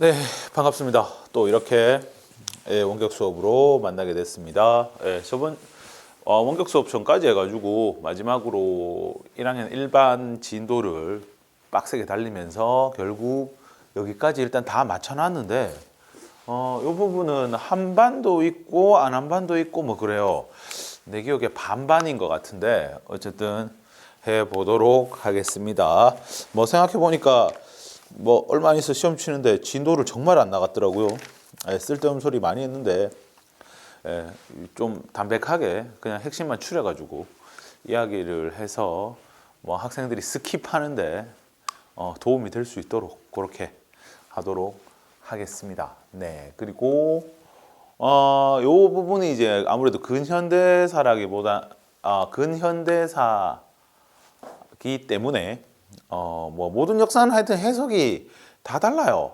네, 반갑습니다. 또 이렇게 원격 수업으로 만나게 됐습니다. 저번 원격 수업 전까지 해가지고 마지막으로 1학년 일반 진도를 빡세게 달리면서 결국 여기까지 일단 다 맞춰놨는데 이 부분은 한 반도 있고 안 한 반도 있고 뭐 그래요. 내 기억에 반반인 것 같은데 어쨌든 해보도록 하겠습니다. 뭐 생각해보니까 뭐 얼마 안 있어 시험 치는데 진도를 정말 안 나갔더라고요. 쓸데없는 소리 많이 했는데 좀 담백하게 그냥 핵심만 추려가지고 이야기를 해서 뭐 학생들이 스킵하는데 도움이 될 수 있도록 그렇게 하도록 하겠습니다. 네, 그리고 요 부분이 이제 아무래도 근현대사라기보다 근현대사기 때문에 뭐 모든 역사는 하여튼 해석이 다 달라요.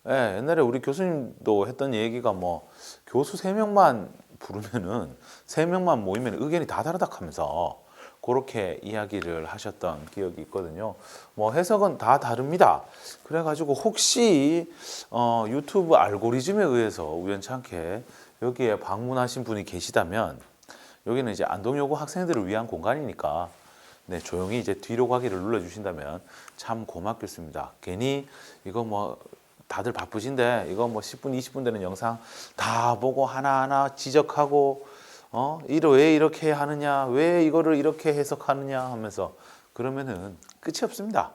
옛날에 우리 교수님도 했던 얘기가 뭐 교수 3명만 부르면은 3명만 모이면 의견이 다 다르다 하면서 그렇게 이야기를 하셨던 기억이 있거든요. 뭐 해석은 다 다릅니다. 그래가지고 혹시 유튜브 알고리즘에 의해서 우연찮게 여기에 방문하신 분이 계시다면 여기는 이제 안동여고 학생들을 위한 공간이니까 네, 조용히 이제 뒤로 가기를 눌러주신다면 참 고맙겠습니다. 괜히 이거 뭐 다들 바쁘신데 이거 뭐 10분, 20분 되는 영상 다 보고 하나하나 지적하고 왜 이렇게 하느냐, 왜 이거를 이렇게 해석하느냐 하면서 그러면은 끝이 없습니다.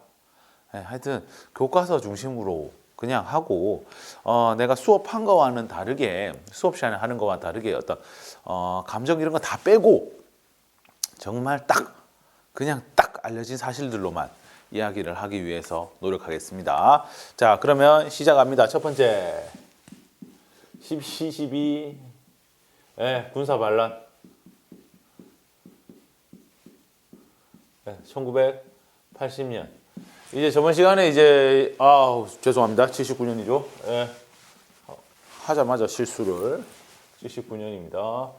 하여튼 교과서 중심으로 그냥 하고 내가 수업한 거와는 다르게 수업 시간에 하는 거와 다르게 어떤 감정 이런 거 다 빼고 정말 그냥 딱 알려진 사실들로만 이야기를 하기 위해서 노력하겠습니다. 자, 그러면 시작합니다. 첫 번째 12 군사 반란 1980년 이제 저번 시간에 이제 죄송합니다. 79년이죠. 하자마자 실수를 79년입니다.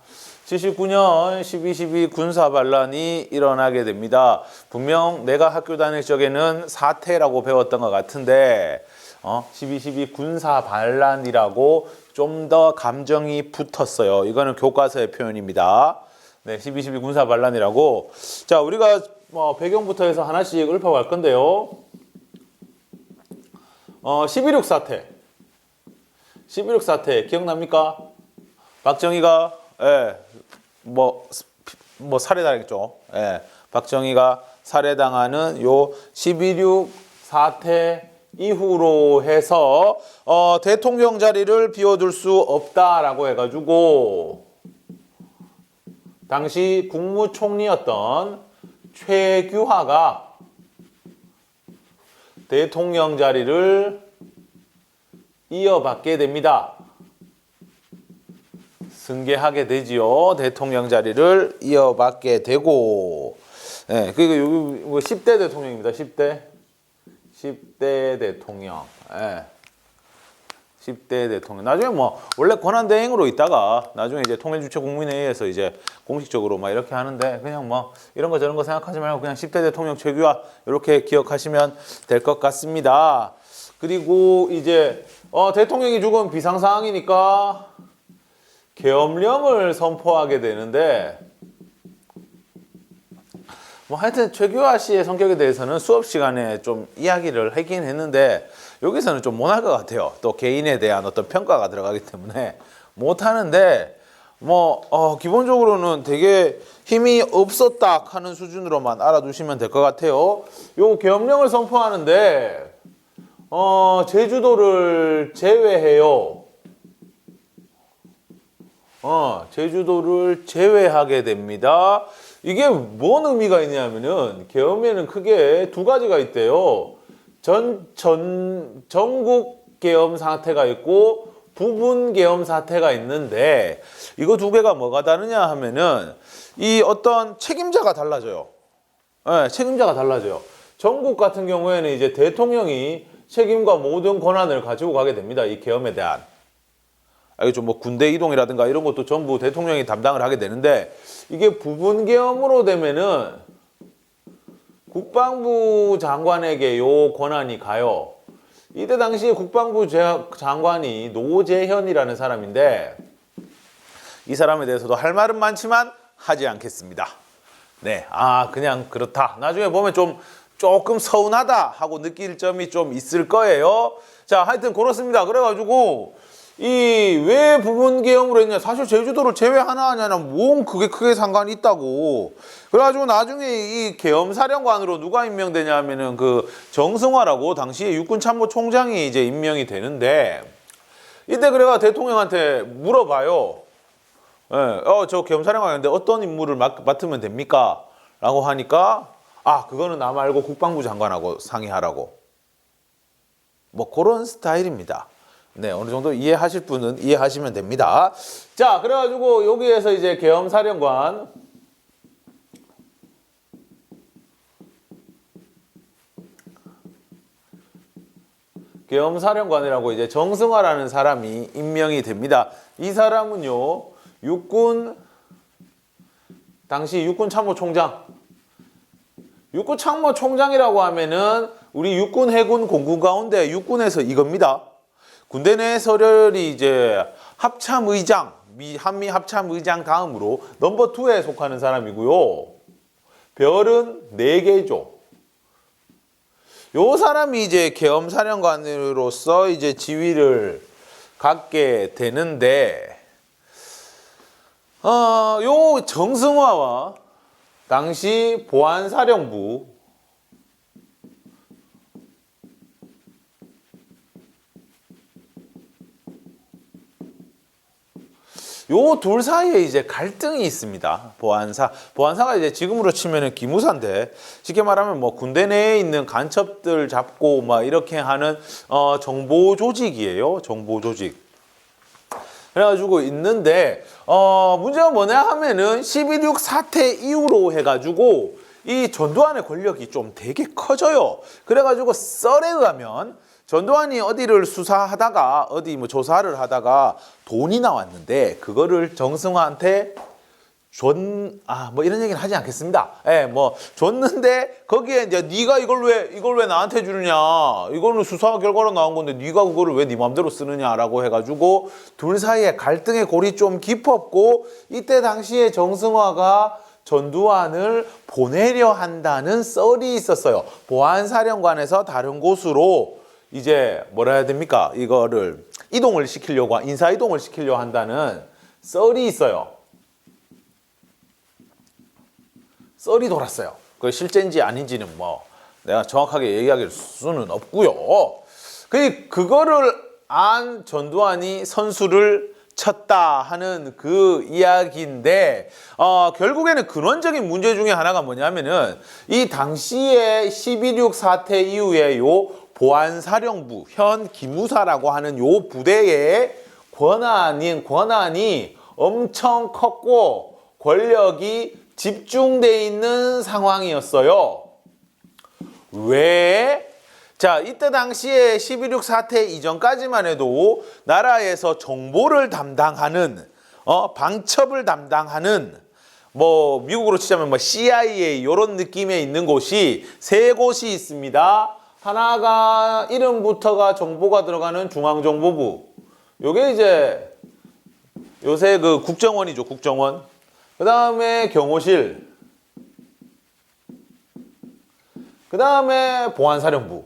79년 12.12 군사 반란이 일어나게 됩니다. 분명 내가 학교 다닐 적에는 사태라고 배웠던 것 같은데 12.12 군사 반란이라고 좀 더 감정이 붙었어요. 이거는 교과서의 표현입니다. 네, 12.12 군사 반란이라고. 자, 우리가 배경부터 해서 하나씩 읊어갈 건데요. 12.6 사태. 12.6 사태 기억납니까? 박정희가 뭐 살해당했죠. 박정희가 살해당하는 요 12.6 사태 이후로 해서 대통령 자리를 비워둘 수 없다라고 해가지고 당시 국무총리였던 최규하가 대통령 자리를 이어받게 됩니다. 승계하게 되지요. 대통령 자리를 이어받게 되고, 그리고 여기 10대 대통령입니다. 10대 대통령. 10대 대통령. 나중에 뭐 원래 권한대행으로 있다가 나중에 이제 통일주체국민회의에서 이제 공식적으로 막 이렇게 하는데 그냥 뭐 이런 거 저런 거 생각하지 말고 그냥 10대 대통령 최규하 이렇게 기억하시면 될 것 같습니다. 그리고 이제 대통령이 죽은 비상상황이니까 계엄령을 선포하게 되는데 뭐 하여튼 최규하 씨의 성격에 대해서는 수업 시간에 좀 이야기를 하긴 했는데 여기서는 좀 못할 것 같아요. 또 개인에 대한 어떤 평가가 들어가기 때문에 못하는데 뭐 기본적으로는 되게 힘이 없었다 하는 수준으로만 알아두시면 될 것 같아요. 요 계엄령을 선포하는데 제주도를 제외해요. 제주도를 제외하게 됩니다. 이게 뭔 의미가 있냐면은 계엄에는 크게 두 가지가 있대요. 전국 계엄 사태가 있고 부분 계엄 사태가 있는데 이거 두 개가 뭐가 다르냐 하면은 이 어떤 책임자가 달라져요. 책임자가 달라져요. 전국 같은 경우에는 이제 대통령이 책임과 모든 권한을 가지고 가게 됩니다. 이 계엄에 대한. 알겠죠? 뭐 군대 이동이라든가 이런 것도 전부 대통령이 담당을 하게 되는데 이게 부분 계엄으로 되면은 국방부 장관에게 요 권한이 가요. 이때 당시에 국방부 장관이 노재현이라는 사람인데 이 사람에 대해서도 할 말은 많지만 하지 않겠습니다. 네, 그냥 그렇다. 나중에 보면 조금 서운하다 하고 느낄 점이 좀 있을 거예요. 자, 하여튼 그렇습니다. 그래가지고 이 왜 부분 계엄으로 했냐? 사실 제주도를 제외하나 하냐나 뭔 그게 크게 상관이 있다고. 그래가지고 나중에 이 계엄사령관으로 누가 임명되냐 하면은 그 정승화라고 당시에 육군참모총장이 이제 임명이 되는데 이때 그래가 대통령한테 물어봐요. 예, 저 계엄사령관인데 어떤 임무를 맡으면 됩니까? 라고 하니까 그거는 나 말고 국방부 장관하고 상의하라고. 뭐 그런 스타일입니다. 네, 어느 정도 이해하실 분은 이해하시면 됩니다. 자, 그래가지고 여기에서 이제 계엄사령관이라고 이제 정승화라는 사람이 임명이 됩니다. 이 사람은요, 당시 육군참모총장이라고 하면은 우리 육군, 해군, 공군 가운데 육군에서 이겁니다. 군대 내 서열이 이제 합참의장, 한미 합참의장 다음으로 넘버 2에 속하는 사람이고요. 별은 4개죠. 요 사람이 이제 계엄사령관으로서 이제 지위를 갖게 되는데, 요 정승화와 당시 보안사령부 요 둘 사이에 이제 갈등이 있습니다. 보안사가 이제 지금으로 치면은 기무사인데 쉽게 말하면 뭐 군대 내에 있는 간첩들 잡고 막 이렇게 하는 정보 조직이에요. 정보 조직. 그래가지고 있는데 문제가 뭐냐 하면은 12.6 사태 이후로 해가지고 이 전두환의 권력이 좀 되게 커져요. 그래가지고 썰에 의하면 전두환이 어디를 수사하다가 어디 뭐 조사를 하다가 돈이 나왔는데 그거를 정승화한테 뭐 이런 얘기는 하지 않겠습니다. 예, 뭐 줬는데 거기에 이제 네가 이걸 왜 나한테 주느냐? 이거는 수사 결과로 나온 건데 네가 그거를 왜 네 마음대로 쓰느냐라고 해가지고 둘 사이에 갈등의 골이 좀 깊었고 이때 당시에 정승화가 전두환을 보내려 한다는 썰이 있었어요. 보안사령관에서 다른 곳으로 이제 뭐라 해야 됩니까? 이거를 인사 이동을 시키려고 한다는 썰이 있어요. 썰이 돌았어요. 그 실제인지 아닌지는 뭐 내가 정확하게 얘기할 수는 없고요. 그거를 안 전두환이 선수를 쳤다 하는 그 이야기인데 결국에는 근원적인 문제 중에 하나가 뭐냐면은 이 당시에 12.6 사태 이후에 요 보안사령부 현 기무사라고 하는 요 부대의 권한이 엄청 컸고 권력이 집중돼 있는 상황이었어요. 왜? 자, 이때 당시에 12.6 사태 이전까지만 해도 나라에서 정보를 담당하는 방첩을 담당하는 뭐 미국으로 치자면 뭐 CIA 이런 느낌에 있는 곳이 3곳이 있습니다. 하나가 이름부터가 정보가 들어가는 중앙정보부. 요게 이제 요새 그 국정원이죠, 국정원. 그 다음에 경호실. 그 다음에 보안사령부.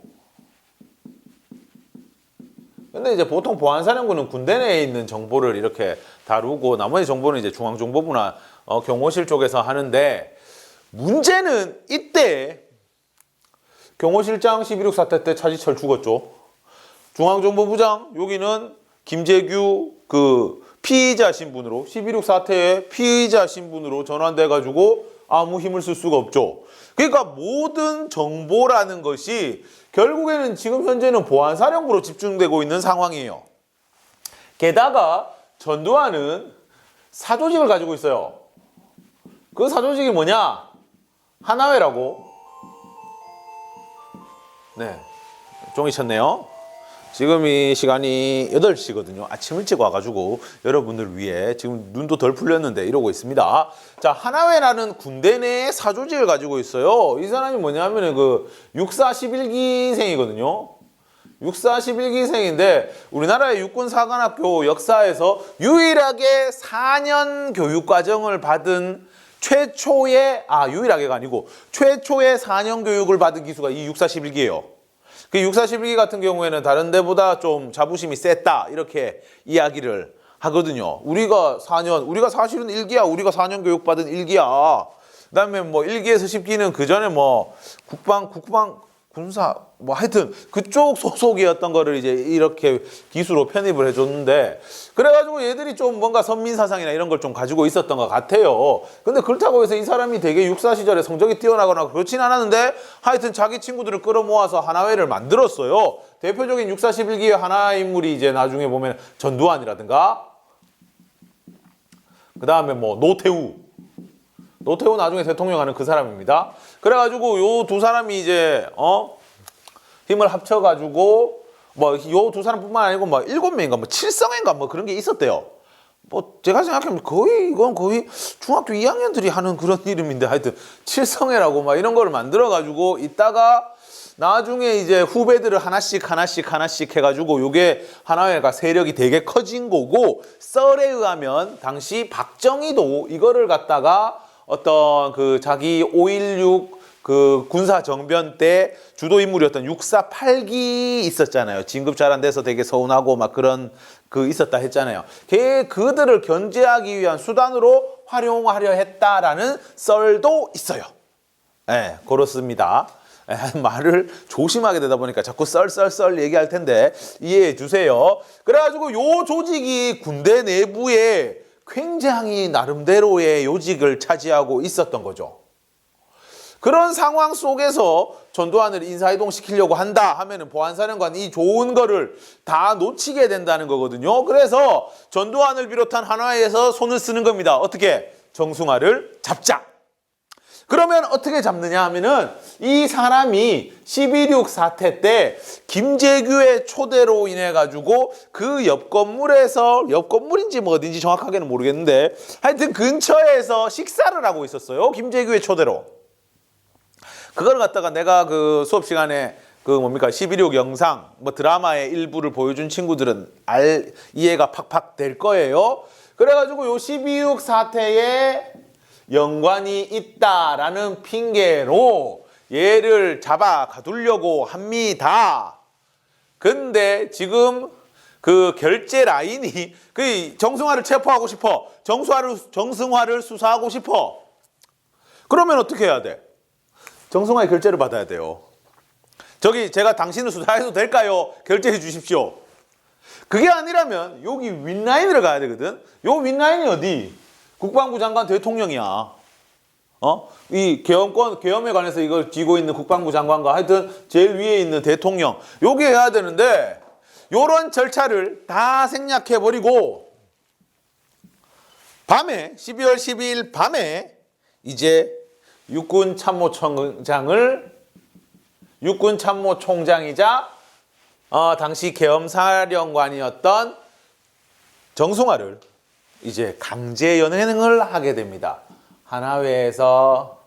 근데 이제 보통 보안사령부는 군대 내에 있는 정보를 이렇게 다루고 나머지 정보는 이제 중앙정보부나 경호실 쪽에서 하는데 문제는 이때 경호실장 12.6 사태 때 차지철 죽었죠. 중앙정보부장 여기는 김재규 그 피의자 신분으로 12.6 사태의 피의자 신분으로 전환돼 가지고 아무 힘을 쓸 수가 없죠. 그러니까 모든 정보라는 것이 결국에는 지금 현재는 보안사령부로 집중되고 있는 상황이에요. 게다가 전두환은 사조직을 가지고 있어요. 그 사조직이 뭐냐? 하나회라고. 네, 종이 쳤네요. 지금 이 시간이 8시거든요. 아침 일찍 와가지고 여러분들 위해 지금 눈도 덜 풀렸는데 이러고 있습니다. 자, 하나회라는 군대 내에 사조직을 가지고 있어요. 이 사람이 뭐냐면은 그 64 11기생이거든요. 6411기생인데 우리나라의 육군사관학교 역사에서 유일하게 4년 교육과정을 받은 유일하게가 아니고 최초의 4년 교육을 받은 기수가 이 6411기예요. 그 6411기 같은 경우에는 다른 데보다 좀 자부심이 셌다 이렇게 이야기를 하거든요. 우리가 사실은 1기야. 우리가 4년 교육받은 1기야. 그다음에 뭐 1기에서 10기는 그 전에 뭐 군사 뭐 하여튼 그쪽 소속이었던 거를 이제 이렇게 기수로 편입을 해줬는데 그래가지고 얘들이 좀 뭔가 선민사상이나 이런 걸 좀 가지고 있었던 것 같아요. 근데 그렇다고 해서 이 사람이 되게 육사 시절에 성적이 뛰어나거나 그렇진 않았는데 하여튼 자기 친구들을 끌어모아서 하나회를 만들었어요. 대표적인 6411기의 하나 인물이 이제 나중에 보면 전두환이라든가 그 다음에 뭐 노태우 나중에 대통령 하는 그 사람입니다. 그래가지고 요 두 사람이 이제 힘을 합쳐가지고 뭐 요 두 사람뿐만 아니고 뭐 7명인가 뭐 7성인가 뭐 그런 게 있었대요. 뭐 제가 생각하면 이건 거의 중학교 2학년들이 하는 그런 이름인데 하여튼 7성회라고 막 이런 거를 만들어가지고 있다가 나중에 이제 후배들을 하나씩 해가지고 요게 하나회가 세력이 되게 커진 거고 썰에 의하면 당시 박정희도 이거를 갖다가 어떤 그 자기 5.16 그 군사 정변 때 주도 인물이었던 648기 있었잖아요. 진급 잘 안 돼서 되게 서운하고 막 그런 그 있었다 했잖아요. 그들을 견제하기 위한 수단으로 활용하려 했다라는 썰도 있어요. 네, 그렇습니다. 말을 조심하게 되다 보니까 자꾸 썰 얘기할 텐데 이해해 주세요. 그래가지고 요 조직이 군대 내부에 굉장히 나름대로의 요직을 차지하고 있었던 거죠. 그런 상황 속에서 전두환을 인사이동시키려고 한다 하면은 보안사령관 이 좋은 거를 다 놓치게 된다는 거거든요. 그래서 전두환을 비롯한 하나회에서 손을 쓰는 겁니다. 어떻게? 정승화를 잡자. 그러면 어떻게 잡느냐 하면은 이 사람이 12.6 사태 때 김재규의 초대로 인해 가지고 그 옆 건물인지 뭐 어딘지 정확하게는 모르겠는데 하여튼 근처에서 식사를 하고 있었어요. 김재규의 초대로. 그걸 갖다가 내가 그 수업 시간에 그 뭡니까 12.6 영상 뭐 드라마의 일부를 보여준 친구들은 이해가 팍팍 될 거예요. 그래가지고 요 12.6 사태에 연관이 있다라는 핑계로 얘를 잡아 가두려고 합니다. 근데 지금 그 결제 라인이 그 정승화를 체포하고 싶어. 정승화를 수사하고 싶어. 그러면 어떻게 해야 돼? 정승화의 결제를 받아야 돼요. 저기 제가 당신을 수사해도 될까요? 결제해 주십시오. 그게 아니라면 여기 윗라인을 가야 되거든. 요 윗라인이 어디? 국방부 장관 대통령이야. 이 계엄에 관해서 이걸 쥐고 있는 국방부 장관과 하여튼 제일 위에 있는 대통령. 요게 해야 되는데 요런 절차를 다 생략해버리고 밤에 12월 12일 밤에 이제 육군 참모총장이자 당시 계엄사령관이었던 정승화를 이제 강제 연행을 하게 됩니다. 하나회에서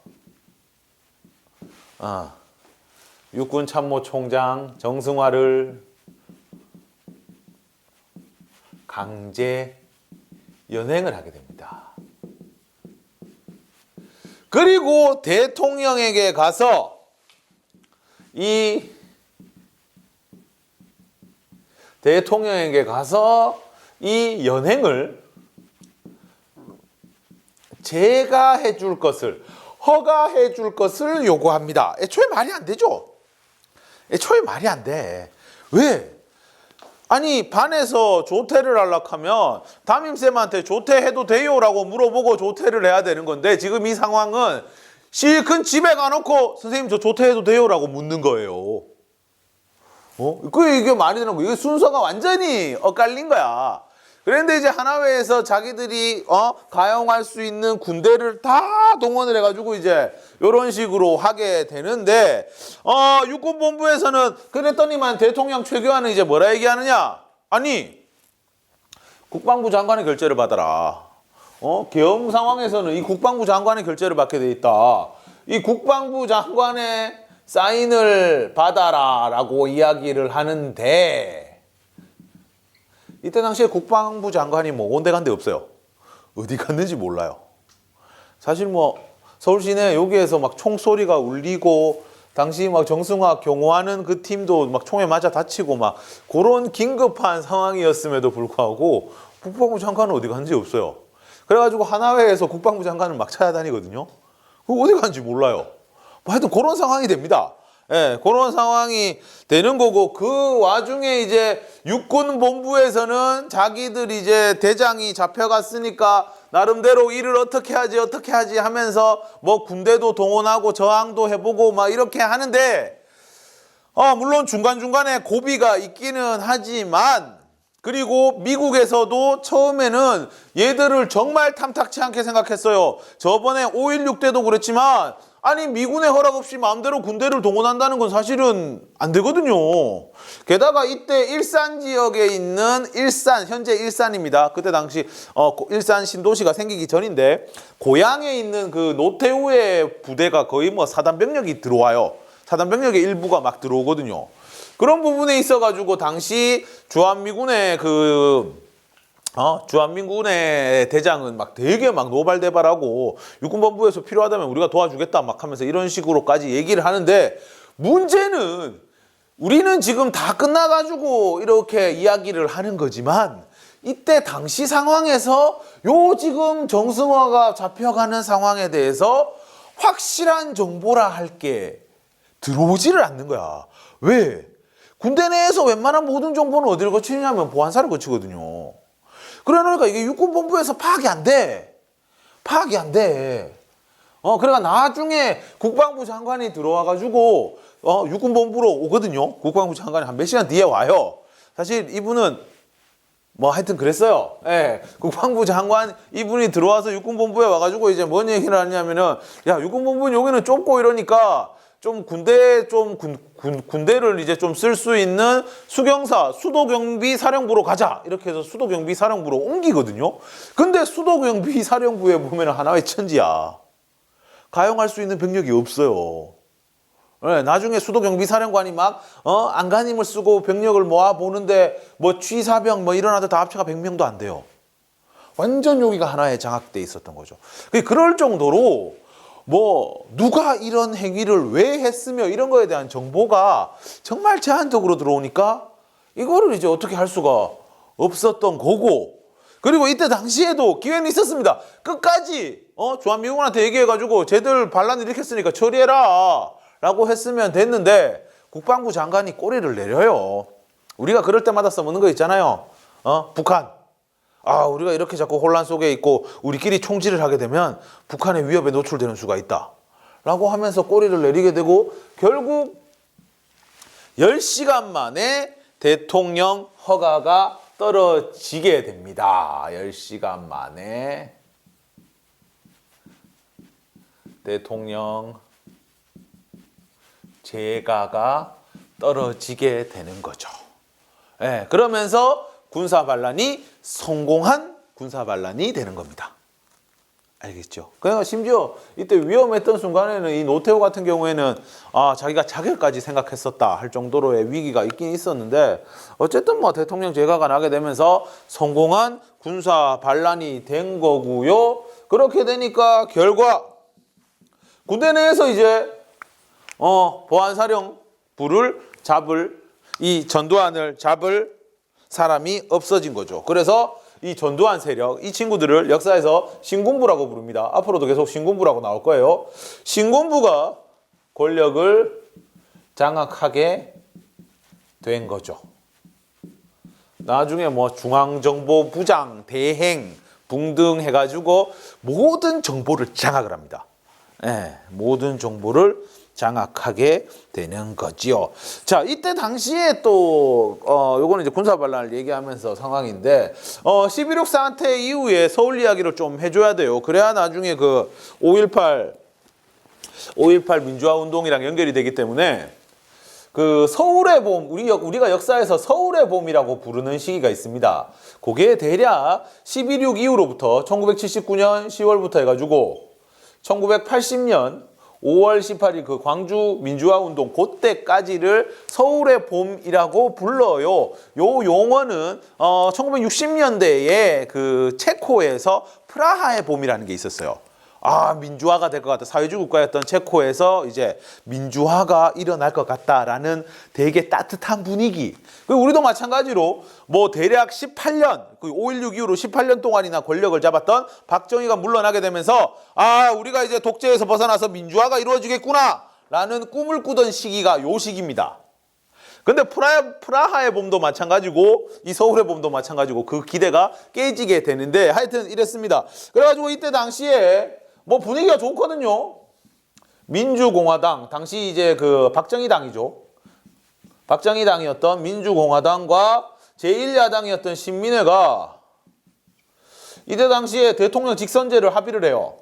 육군 참모총장 정승화를 강제 연행을 하게 됩니다. 그리고 대통령에게 가서 이 연행을 제가 해줄 것을 허가해 줄 것을 요구합니다. 애초에 말이 안 되죠. 애초에 말이 안 돼. 왜? 아니 반에서 조퇴를 하려고 하면 담임쌤한테 조퇴해도 돼요? 라고 물어보고 조퇴를 해야 되는 건데 지금 이 상황은 실컷 집에 가놓고 선생님 저 조퇴해도 돼요? 라고 묻는 거예요. 이게 말이 되는 거. 이게 순서가 완전히 엇갈린 거야. 그런데 이제 하나회에서 자기들이 가용할 수 있는 군대를 다 동원을 해가지고 이제 이런 식으로 하게 되는데 육군본부에서는 그랬더니만 대통령 최규하는 이제 뭐라 얘기하느냐? 아니 국방부 장관의 결재를 받아라. 계엄 상황에서는 이 국방부 장관의 결재를 받게 돼 있다. 이 국방부 장관의 사인을 받아라 라고 이야기를 하는데, 이때 당시에 국방부 장관이 뭐 온데간데 없어요. 어디 갔는지 몰라요. 사실 뭐 서울 시내 여기에서 막 총소리가 울리고 당시 막 정승화 경호하는 그 팀도 막 총에 맞아 다치고 막 그런 긴급한 상황이었음에도 불구하고 국방부 장관은 어디 갔는지 없어요. 그래가지고 하나회에서 국방부 장관을 막 찾아다니거든요. 그거 어디 갔는지 몰라요. 뭐 하여튼 그런 상황이 됩니다. 예, 그런 상황이 되는 거고, 그 와중에 이제 육군본부에서는 자기들 이제 대장이 잡혀갔으니까 나름대로 일을 어떻게 하지 하면서 뭐 군대도 동원하고 저항도 해보고 막 이렇게 하는데, 물론 중간중간에 고비가 있기는 하지만, 그리고 미국에서도 처음에는 얘들을 정말 탐탁치 않게 생각했어요. 저번에 5.16 때도 그랬지만, 아니 미군의 허락 없이 마음대로 군대를 동원한다는 건 사실은 안 되거든요. 게다가 이때 일산 지역에 있는 현재 일산입니다. 그때 당시 일산 신도시가 생기기 전인데, 고향에 있는 그 노태우의 부대가 거의 뭐 사단병력이 들어와요. 사단병력의 일부가 막 들어오거든요. 그런 부분에 있어가지고 당시 주한미군의 주한미군의 대장은 막 되게 막 노발대발하고 육군본부에서 필요하다면 우리가 도와주겠다 막 하면서 이런 식으로까지 얘기를 하는데, 문제는 우리는 지금 다 끝나가지고 이렇게 이야기를 하는 거지만, 이때 당시 상황에서 요 지금 정승화가 잡혀가는 상황에 대해서 확실한 정보라 할 게 들어오지를 않는 거야. 왜? 군대 내에서 웬만한 모든 정보는 어디를 거치냐면 보안사를 거치거든요. 그러니까 이게 육군본부에서 파악이 안 돼. 그러니까 나중에 국방부 장관이 들어와가지고 육군본부로 오거든요. 국방부 장관이 한 몇 시간 뒤에 와요. 사실 이분은 뭐 하여튼 그랬어요. 예, 국방부 장관 이분이 들어와서 육군본부에 와가지고 이제 뭔 얘기를 하냐면은, 야, 육군본부는 여기는 좁고 이러니까 좀 군대를 이제 좀 쓸 수 있는 수경사, 수도경비사령부로 가자. 이렇게 해서 수도경비사령부로 옮기거든요. 근데 수도경비사령부에 보면 하나의 천지야. 가용할 수 있는 병력이 없어요. 네, 나중에 수도경비사령관이 막 안간힘을 쓰고 병력을 모아보는데 뭐 취사병 뭐 일어나도 다 합쳐가 100명도 안 돼요. 완전 여기가 하나에 장악돼 있었던 거죠. 그럴 정도로 뭐 누가 이런 행위를 왜 했으며 이런 거에 대한 정보가 정말 제한적으로 들어오니까 이거를 이제 어떻게 할 수가 없었던 거고, 그리고 이때 당시에도 기회는 있었습니다. 끝까지 주한미군한테 얘기해가지고 쟤들 반란 일으켰으니까 처리해라 라고 했으면 됐는데, 국방부 장관이 꼬리를 내려요. 우리가 그럴 때마다 써먹는 거 있잖아요. 북한. 우리가 이렇게 자꾸 혼란 속에 있고 우리끼리 총질을 하게 되면 북한의 위협에 노출되는 수가 있다 라고 하면서 꼬리를 내리게 되고, 결국 10시간 만에 대통령 허가가 떨어지게 됩니다. 10시간 만에 대통령 재가가 떨어지게 되는 거죠. 예, 그러면서 군사반란이 성공한 군사반란이 되는 겁니다. 알겠죠? 그러니까 심지어 이때 위험했던 순간에는 이 노태우 같은 경우에는 자기가 자결까지 생각했었다 할 정도로의 위기가 있긴 있었는데, 어쨌든 뭐 대통령 재가가 나게 되면서 성공한 군사반란이 된 거고요. 그렇게 되니까 결과 군대 내에서 이제 보안사령부를 잡을, 이 전두환을 잡을 사람이 없어진 거죠. 그래서 이 전두환 세력, 이 친구들을 역사에서 신군부라고 부릅니다. 앞으로도 계속 신군부라고 나올 거예요. 신군부가 권력을 장악하게 된 거죠. 나중에 뭐 중앙정보부장, 대행, 붕등 해가지고 모든 정보를 장악을 합니다. 네, 모든 정보를 장악하게 되는 거지요. 자, 이때 당시에 또 요거는 이제 군사반란을 얘기하면서 상황인데, 11.6 사태 이후에 서울 이야기를 좀 해줘야 돼요. 그래야 나중에 그 5.18 민주화 운동이랑 연결이 되기 때문에, 그 서울의 봄, 우리가 역사에서 서울의 봄이라고 부르는 시기가 있습니다. 그게 대략 11.6 이후로부터 1979년 10월부터 해가지고 1980년 5월 18일 그 광주 민주화 운동 그때까지를 서울의 봄이라고 불러요. 요 용어는 1960년대에 그 체코에서 프라하의 봄이라는 게 있었어요. 아, 민주화가 될 것 같다. 사회주의 국가였던 체코에서 이제 민주화가 일어날 것 같다라는 되게 따뜻한 분위기. 그리고 우리도 마찬가지로 뭐 대략 18년, 그 5.16 이후로 18년 동안이나 권력을 잡았던 박정희가 물러나게 되면서 아, 우리가 이제 독재에서 벗어나서 민주화가 이루어지겠구나 라는 꿈을 꾸던 시기가 요 시기입니다. 근데 프라하의 봄도 마찬가지고 이 서울의 봄도 마찬가지고 그 기대가 깨지게 되는데 하여튼 이랬습니다. 그래가지고 이때 당시에 뭐 분위기가 좋거든요. 민주공화당, 당시 이제 그 박정희 당이죠. 박정희 당이었던 민주공화당과 제1야당이었던 신민회가 이때 당시에 대통령 직선제를 합의를 해요.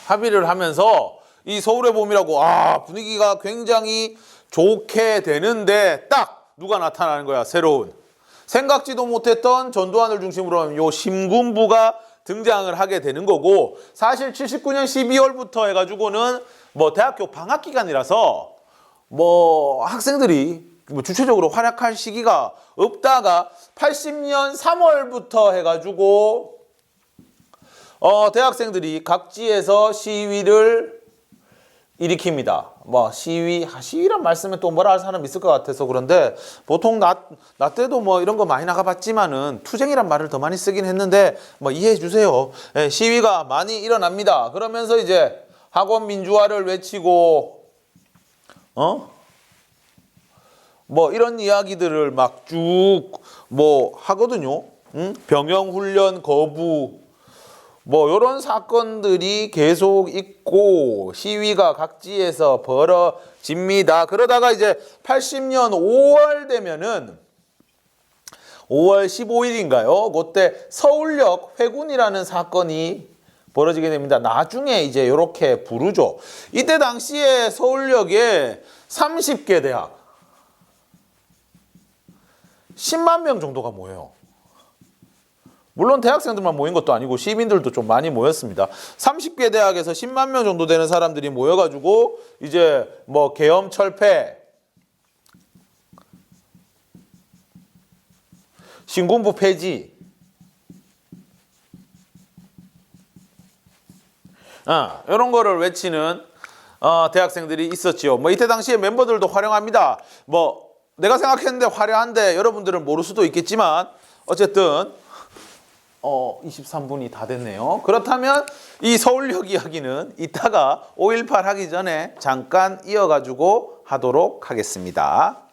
합의를 하면서 이 서울의 봄이라고 분위기가 굉장히 좋게 되는데 딱 누가 나타나는 거야? 새로운 생각지도 못했던 전두환을 중심으로 요 심군부가 등장을 하게 되는 거고 사실 79년 12월부터 해가지고는 뭐 대학교 방학 기간이라서 뭐 학생들이 뭐 주체적으로 활약할 시기가 없다가 80년 3월부터 해가지고 대학생들이 각지에서 시위를 일으킵니다. 뭐 시위란 말씀에 또 뭐라 할 사람 있을 것 같아서 그런데 보통 나 때도 뭐 이런 거 많이 나가봤지만은 투쟁이란 말을 더 많이 쓰긴 했는데 뭐 이해해 주세요. 예, 시위가 많이 일어납니다. 그러면서 이제 학원 민주화를 외치고 뭐 이런 이야기들을 막 쭉 뭐 하거든요. 병영 훈련 거부 뭐 이런 사건들이 계속 있고 시위가 각지에서 벌어집니다. 그러다가 이제 80년 5월 되면은 5월 15일인가요? 그때 서울역 회군이라는 사건이 벌어지게 됩니다. 나중에 이제 이렇게 부르죠. 이때 당시에 서울역에 30개 대학 10만 명 정도가 모여요. 물론 대학생들만 모인 것도 아니고 시민들도 좀 많이 모였습니다. 30개 대학에서 10만 명 정도 되는 사람들이 모여가지고 이제 뭐 계엄 철폐, 신군부 폐지, 이런 거를 외치는 대학생들이 있었지요. 뭐 이때 당시에 멤버들도 화려합니다. 뭐 내가 생각했는데 화려한데 여러분들은 모를 수도 있겠지만 어쨌든 23분이 다 됐네요. 그렇다면 이 서울역 이야기는 이따가 5.18 하기 전에 잠깐 이어가지고 하도록 하겠습니다.